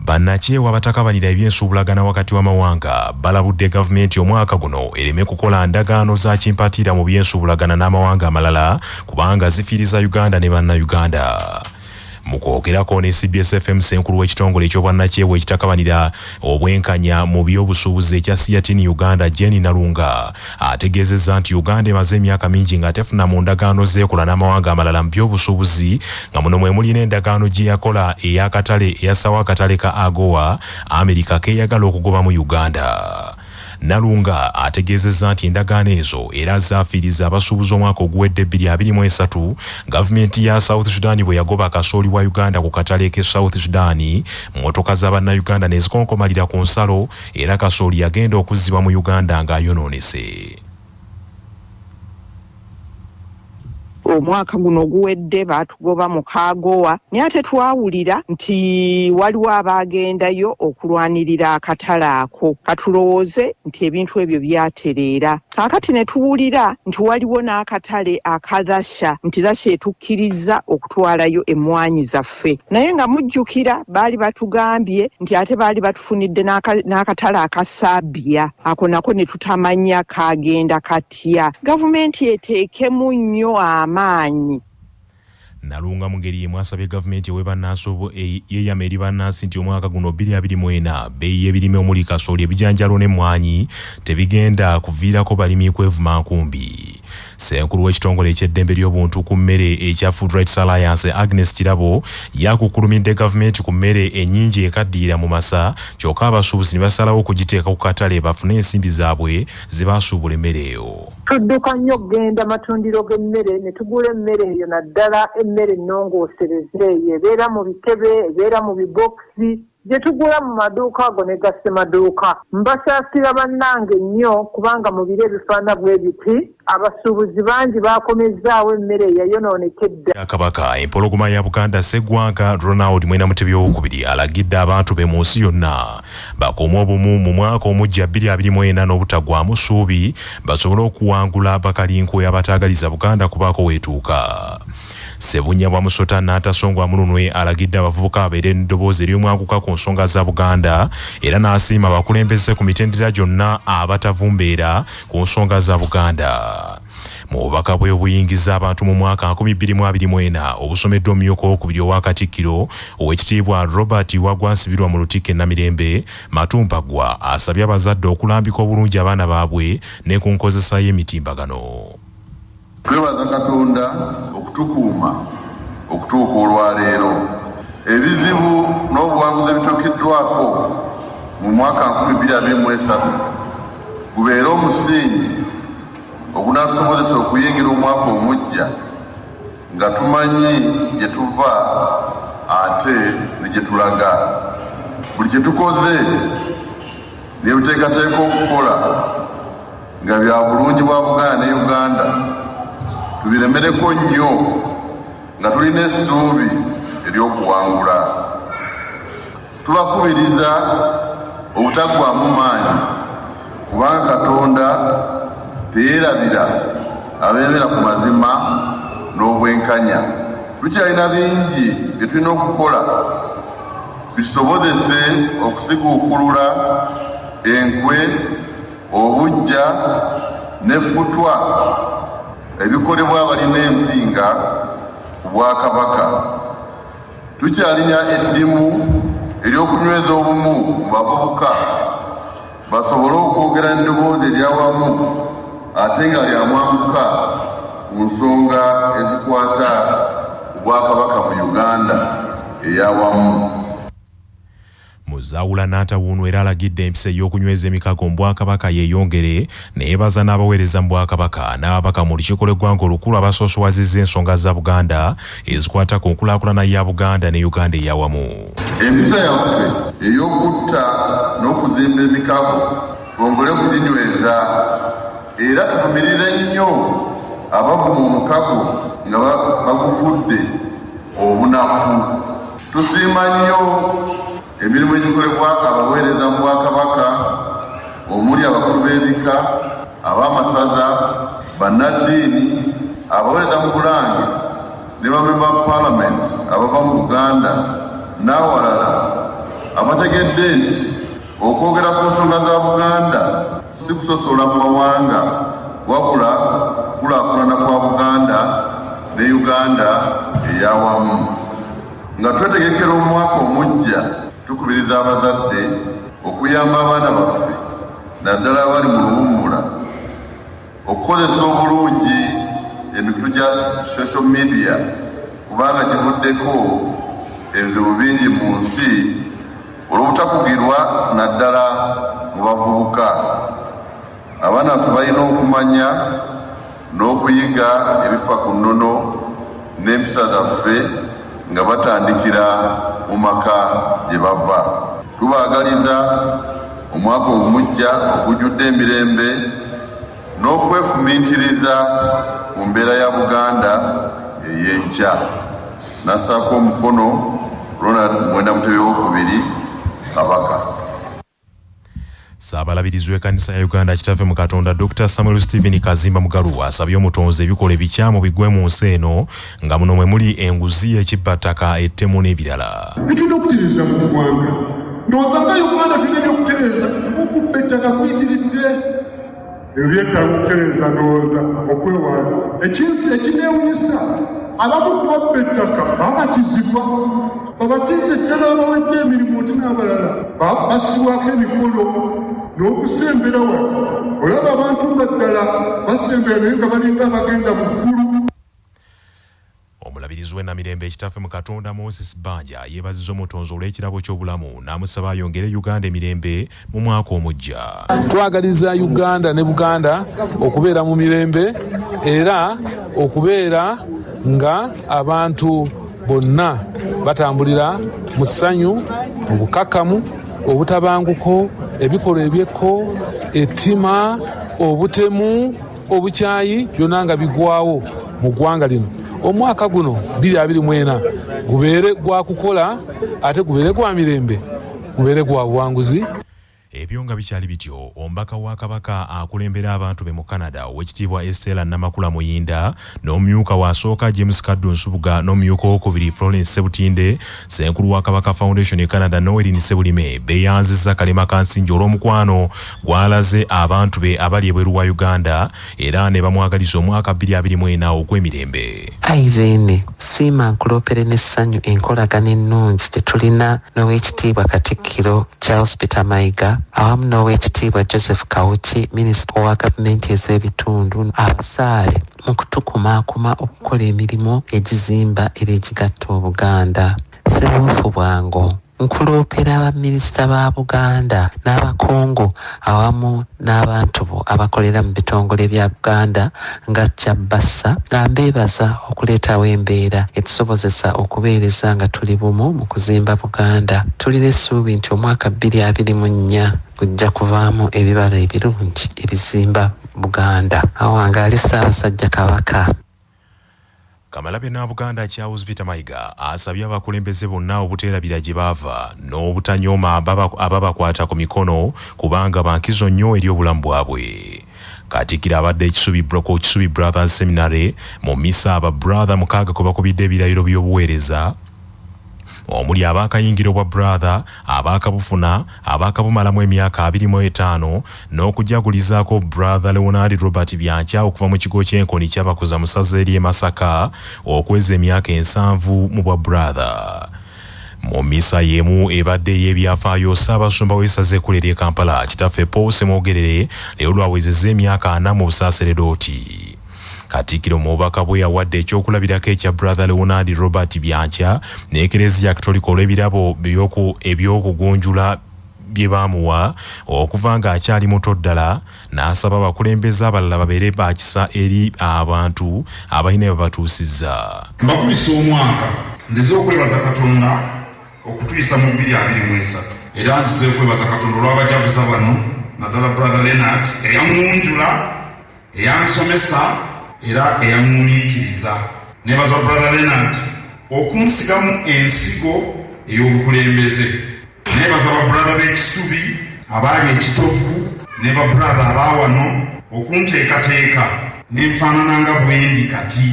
Bannakyewa abatakabalira ebyensuubulagana wakati w'amawanga balabudde gavumenti omwaka guno ereme kukola ndagaano za kimpatira mu byensuubulagana n'amawanga amalala kubanga zifiiriza Uganda ne bannayuganda. Mu kwogerako ne CBS FM Ssenkulu w'ekitongole eky'obwannakyewa ekitakabanira obwenkanya mu by'obusuubuzi ekya Siyatini Uganda Jenny Nalunga ategeezezza nti Uganda emaze emyaka mingi nga tefuna mu ndagaano z'ekola n'amawanga amalala mu by'obusuubuzi nga muno mwe muli n'endagaano gye yakola ey'akatale eyasawa akatale ka AGOA Amerika keeyagala okugoba mu Uganda. Nalunga ategeezezza nti endagaano ezo era zaafiiriza abasuubuzi omwaka oguwedde 2023 gavumenti ya South Sudan bwe yagoba kasooli wa Uganda ku katale ke South Sudan, mmotoka z'abannayuganda ne zikonkomalira ku nsalo era kasooli yagenda okuzzibwa mu Uganda ng'ayonoonese. Omwaka guno oguwedde baatugoba mu Kagowa naye ate twawulira nti waliwo abaagendayo okulwanirira akatale ako. Katulowooze nti ebintu ebyo byatereera. Kaakati ne tuwulira nti waliwo n'akatale aka Russia nti Russia etukkiriza okutwalayo emmwanyi zaffe. Naye nga mujjukira baali batugambye nti ate baali batufunidde n'akatale aka Ssaabye. Ako nako ne tutamanya kaagenda katya. Gavumenti eteekemu nnyo amaanyi. Nalunga mu ngeri yemu asabye gavumenti ew'ebannansi yeeyama eri bannansi nti omwaka guno 2024 bbeeyi y'ebirime omuli kasooli ebijanjalo n'emmwanyi tebigenda kuviirako balimi kwevuma nkumbi. Ssenkulu w'ekitongole eky'eddembe ly'obuntu ku mmere ekya Food Rights Alliance Agnes Kirabo yakukulumidde gavumenti ku mmere ennyingi ekaddiira mu masa kyokka abasuubuzi ne basalawo okugiteeka ku katale bafune ensimbi zaabwe zibasuubula emmere eyo. Tudduka nnyo okgenda matundiro g'emmere ne tugula emmere eyo naddala emmere ennongoosereze ebeera mu bitebe ebeera mu bibokisi gye tugula mu maduuka ago ne gassemaduuka. Mbasaasira bannange nnyo kubanga mu biro ebifaana bwe biti abasuubuzi bangi baakomezzaawo emmere eyayonoonekedde. Kabaka empologoma ya Buganda Sseggwanga Ronald Mwenamutebi II alagidde abantu be mu nsi yonna bakuume obumu mu mwaka omujja 2024 n'obutagwamu ssuubi basobole okuwangula bakalinkwe abataagaliza Buganda kubaako weetuuka. Sebunya bwa Musota n'atasongwa mulunwe alagidde abavubuka abeere n'eddoboozi ery'omwanguka ku nsonga za Buganda era n'asiima abakulembeze ku mitendera gyonna abatavumbeera ku nsonga za Buganda. Mu bubaka bwe obuyingiza abantu mu mwaka 2024 obusomeddwa omumyuka owokubiri owa Katikkiro Oweekitiibwa Robert Wagwansibirwa mu Lutikko Namirembe Matumpaggwa asabye abazadde okulambika obulungi abaana baabwe ne ku nkozesa y'emitimbagano. Twebaza Katonda okutukuuma okutuuka olwaleero. Ebizibu n'obuwanguzi ebituukiddwako mu mwaka 2023 gubeere omusingi ogunaasobozesa okuyingira omwaka omujja nga tumanyi gye tuva ate ne gye tulaga. Buli kye tukoze ne biteekateeka okukola nga bya bulungi bwa Buganda ne Uganda tubiremereko nnyo nga tulina essuubi ery'okuwangula. Tubakubiriza obutaggwaamu maanyi kubanga Katonda teyeerabira abeemera ku mazima n'obwenkanya. Tukyalina bingi bye tulina okukola bisobozese okusiguukulula enkwe, obujja n'effutwa ebikolebwa abalina empinga ku Bwakabaka. Tukyalina eddimu ery'okunyweza obumu mu bavubuka basobole okwogera n'eddoboozi eryawamu ate nga lyamwanguka ku nsonga ezikwata ku Bwakabaka mu Uganda eyawamu. Muzaawula n'atawuunu era alagidde empisa ey'okunyweza emikago mu Bwakabaka yeeyongere neyeebaza n'abaweereza mu Bwakabaka n'ababaka mu lukiiko lw'eggwanga olukulu abasoosoowazizza ensonga za Buganda ezikwata ku nkulaakulana ya Buganda ne Uganda eyawamu. Empisa yaffe ey'okutta n'okuzimba emikago twongere kuginyweza era tuvumirire nnyo abavuma omukago nga bagufudde obunafu. Tusiima nnyo emirimu egikolebwa abaweereza mu Bwakabaka omuli abakulu b'ebika, ab'amasaza, bannaddiini, abaweereza mu Bulange ne bamemba ba Paalamenti abava mu Buganda n'awalala abategedde nti okwogera ku nsonga za Buganda si kusosola mu mawanga wabula kulaakulana kwa Buganda ne Uganda eyawamu. Nga twetegekera omwaka omujja, tukubiriza abazadde okuyamba abaana baffe naddala abali mu luwummula okukozesa obulungi emikutu gya social media kubanga givuddeko ebizibu bingi mu nsi olw'obutakugirwa naddala mu bavubuka. Abaana baffe balina okumanya n'okuyiga ebifa ku nnono n'empisa zaffe nga batandikira mu maka gye bava. Tubaagaliza omwaka omujja ogujjudde emirembe n'okwefumiitiriza ku mbeera ya Buganda ey'enkya. Nassaako omukono Ronald Mwenda Mutebi II Kabaka. Saabalabirizi w'ekkanisa ya Uganda kitaffe mu Katonda Dr. Samuel Stephen Kazimba Mugalu asabye omutonzi ebikola ebikyamu bigwe mu nsi eno nga muno mwe muli enguzi, ekibbattaka, ettemu n'ebirala. Bitulina okutereeza mu ggwanga. Ndowooza nga Uganda tulina ebyokutereeza okubba ettaka kuyitiridde. Ebyo byetaaga okutereeza ndowooza okwewaala. Ekineewunyisa abamu ku babba ettaka babatizibwa. Babatize ddala abawedde emirimu oti n'abalala basibwako emikolo n'okusembera wano. Olaba abantu nga ddala basembera naye nga balinga abagenda mu ggulu. Omulabirizi w'ennamirembe ekitaffe mu Katonda Moses Banja yeebazizza omutonzi olw'ekirabo ky'obulamu n'amusaba ayongere Uganda emirembe mu mwaka omujja. Twagaliza Uganda ne Buganda okubeera mu mirembe era okubeera nga abantu bonna batambulira mu ssanyu, mu bukakamu, obutabanguko, ebikolwa ebyekko, ettima, obutemu, obukyayi byonna nga bigwawo mu ggwanga lino. Omwaka guno 2024 gubeere gwa kukola ate gubeere gwa mirembe, gubeere gwa buwanguzi. Ebyo nga bikyali bityo, omubaka wa Kabaka akulembera abantu be mu Canada Oweekitiibwa Estella Namakula Muyinda n'omumyuka wasooka James Kaddu Nsubuga n'omumyuka owookubiri Florence Sebutinde, Ssenkulu wa Kabaka Foundation e Canada Noeline Sebulime beeyanzizza kalema ka nsingi olw'omukwano gw'alaze abantu be abali ebweru wa Uganda era ne bamwagaliza omwaka 2024 ogw'emirembe. Aivene siima nkuloopere n'essanyu enkolagana ennungi tetulina n'Oweekitiibwa Katikkiro Charles Peter Mayiga awamu n'Oweekitiibwa Joseph Kawuki minisita owa gavumenti ez'ebitundu abasaale mu kutukumaakuma okukola emirimu egizimba era egigatta Obuganda. Ssebuufu Bwango nkuloopera abaminisita ba Buganda n'abakungu awamu n'abantu bo abakolera mu bitongole bya Buganda nga Kyabassa nga mbeebaza okuleetawo embeera etusobozesa okubeereza nga tuli bumu mu kuzimba Buganda. Tulina essuubi nti omwaka 2024 gujja kuvaamu ebibala ebirungi ebizimba Buganda. Awange ali Ssaabasajja Kabaka. Kamalabyonna Buganda Charles Peter Mayiga asabye abakulembeze bonna obuteerabira gye baava n'obutanyooma ababakwata ku mikono kubanga bankizo nnyo eri obulamu bwabwe. Katikkiro abadde Kisubi Brothers Seminary mu misa aba brother 6 kwe bakubidde ebirayiro by'obuweereza omuli abaakayingiro bwa brother, abaakabufuna, abaakabumalamu emyaka 25 n'okujagulizaako brother Leonard Robert Byankya okuva mu kigo ky'Enkoni ky'abakuza mu ssaza ery'e Masaka okweza emyaka 7 mu bwa brother. Mu misa y'emu ebadde ey'ebyafaayo Ssaabasumba w'essaza ekkulu ery'e Kampala kitaffe Paul Semwogerere leero lwawezezza emyaka 4 mu Busaaseredooti. Katikkiro mu bubaka bwe yawadde ekyokulabirako ekya brother Leonard Robert Byankya n'Ekereziya Katolika olw'ebirabo ebyokugunjula bye baamuwa okuva ng'akyali muto ddala, n'asaba abakulembeze abalala babeere baakisa eri abantu abalina babatuusizza. Mbakulisa omwaka nzize okwebaza Katonda okutuyisa mu 2023 era nzize okwebaza Katonda olw'abajaguza bano naddala brother Leonard eyamunjula, eyansomesa era eyamumiikiriza. Nebaza brother Leonard okunsigamu ensigo ey'obukulembeze. Nebaza ba brother b'Ekisubi abaali ekitovu ne ba brother abaawano okunteekateeka n'enfaanana nga bwendi kati.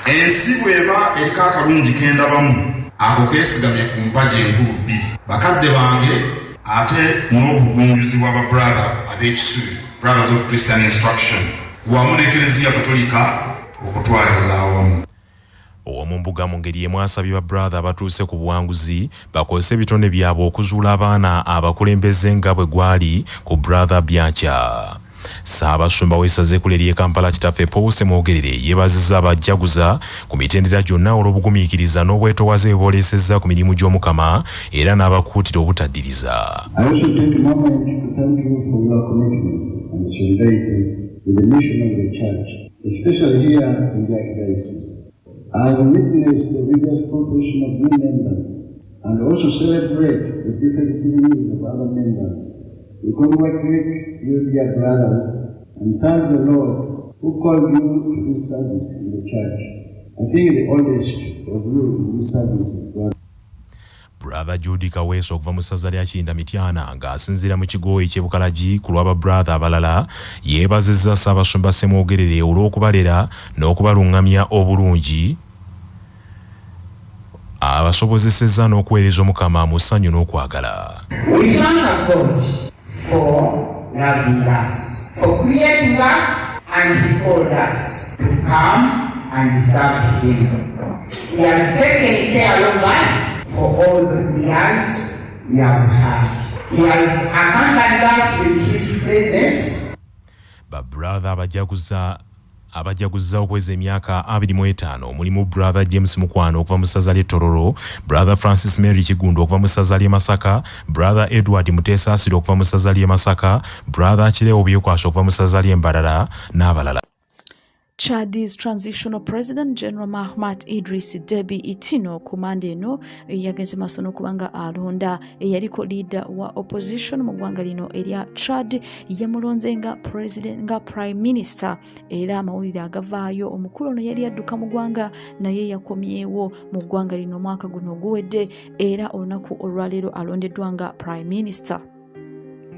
Ensi bw'eba eriko akalungi kendabamu ako keesigamye ku mpaji enkulu bbiri bakadde bange ate n'obugunjuzi bw'aba brother ab'ekisubi Brothers of Christian Instruction wamu n'Eklezia Katolika okutwaliza awamu. Omumbuga mu ngeri emu asabye ba brother batuuse ku buwanguzi bakozese ebitonde byabwe okuzuula abaana abakulembeze nga bwe gwali ku brother Byankya. Ssaabasumba w'essaza ekkulu ery'e Kampala kitaffe Pawuse Mwogerere yeebazizza abajjaguza ku mitendera gyonna olw'obugumiikiriza n'obwetoowaze bwe booleesezza ku mirimu gy'Omukama era n'abakuutira obutaddiriza. I've witnessed the rigorous profession of new members and also celebrate the different feelings of other members. We congratulate you, dear brothers, and thank the Lord who called you to this service in the church. I think the oldest of you in this service is Brother Judy Kaweso okuva mu ssaza lya Kinda Mityana ng'asinziira mu kigo eky'Ebukalagi ku lw'aba brother abalala yeebazizza Ssaabasumba Ssemwogerere olw'okubalera n'okubalungamya obulungi abasobozesezza n'okuweereza Omukama mu ssanyu n'okwagala. We thank God for loving us, for creating us, and He called us to come and serve Him. He has taken care of us for all those years we have had. He has accompanied us with His presence. Ba brother abajjaguza okweza emyaka 25 mulimu brother James Mukwano okuva mu ssaza ly'e Tororo, brother Francis Mary Kigundo okuva mu ssaza ly'e Masaka, brother Edward Muteesa Asiri okuva mu ssaza ly'e Masaka, brother Kireewo Byekwasa okuva mu ssaza ly'e Mbarara n'abalala. Chad's transitional president General Mahamat Idris Deby Itino kumanda eno yagenze masono kubanga alonda eyaliko leader wa opposition mu ggwanga lino erya Chad yamulonze nga president nga prime minister era amawulire agavaayo omukulu ono yali adduka mu ggwanga naye yakomyewo mu ggwanga lino mwaka guno oguwedde era olunaku olwaleero alondeddwa nga prime minister.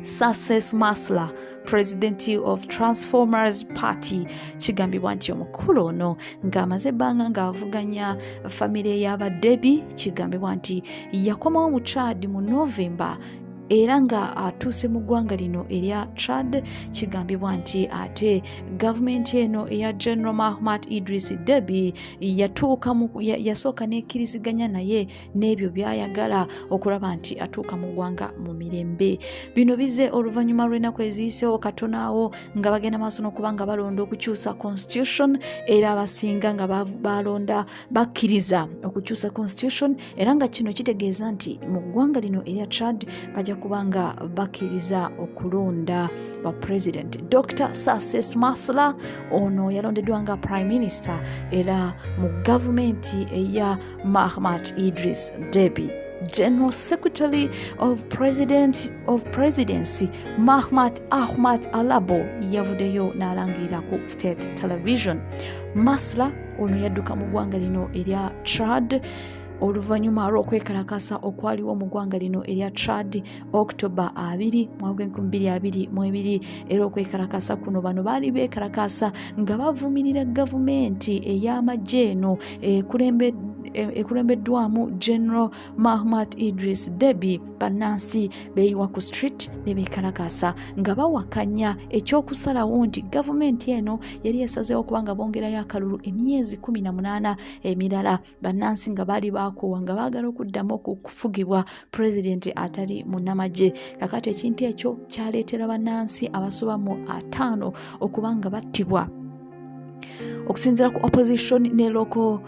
Success Masla, President of Transformers Party, kigambibwa nti omukulu ono ng'amaze ebbanga ng'avuganya famire y'aba Deby, kigambibwa nti yakomawo mu Chad mu November era nga atuuse mu ggwanga lino erya Chad. Kigambibwa nti ate gavumenti eno eya General Mahamat Idris Deby yasooka n'ekkiriziganya naye n'ebyo by'ayagala okulaba nti atuuka mu ggwanga mu mirembe. Bino bize oluvannyuma lw'ennaku eziyiseewo katonaawo nga bagenda maaso n'okubanga balonda okukyusa constitution era abasinga nga balonda bakkiriza okukyusa constitution era nga kino kitegeeza nti mu ggwanga lino erya Chad bajja kubanga bakkiriza okulonda ba president. Dr. Success Masla ono yalondeddwa nga prime minister era mu gavumenti eya Mahamat Idris Deby. General Secretary of Presidency Mahmat Ahmad Alabo yavuddeyo n'alangirira ku State Television. Masla ono yadduka mu ggwanga lino erya Chad oluvannyuma lw'okwekalakasa okwaliwo mu ggwanga lino erya Chad October 2 mwaka 2022 era okwekalakasa kuno bano baali beekalakasa nga bavumirira gavumenti ey'amagye eno ekulembeddwamu General Mahamat Idris Deby. Bannansi beeyiwa ku street ne beekalakasa nga bawakanya ekyokusalawo nti gavumenti eno yali yasazeewo kubanga bongerayo akalulu emyezi 18 emirala. Bannansi nga baali bakoowa nga baagala okuddamu okufugibwa pulezidenti atali munnamagye. Kakati ekintu ekyo kyaleetera bannansi abasoba mu 5 okubanga battibwa. Okusinziira ku opposition ne local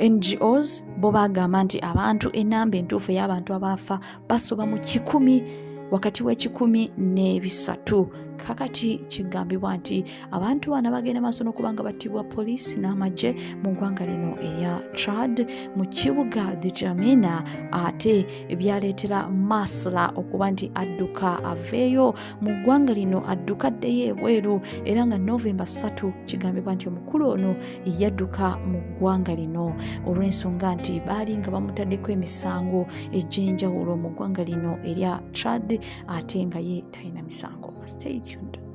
NGOs bo bagamba nti abantu enamba entuufu y'abantu abaafa basoba mu 100 wakati w'ekikumi n'ebisatu. Kakati kigambibwa nti abantu bana bagenda maaso n'okubanga battibwa poliisi n'amagye mu ggwanga lino erya Chad mu kibuga Djamena, ate byaleetera Masla okuba nti adduka aveeyo mu ggwanga lino adduka addeyo ebweru era nga November 3 kigambibwa nti omukulu ono yadduka mu ggwanga lino olw'ensonga nti baali nga bamutaddeko emisango egy'enjawulo mu ggwanga lino erya Chad ate nga ye talina misango. Stay tuned.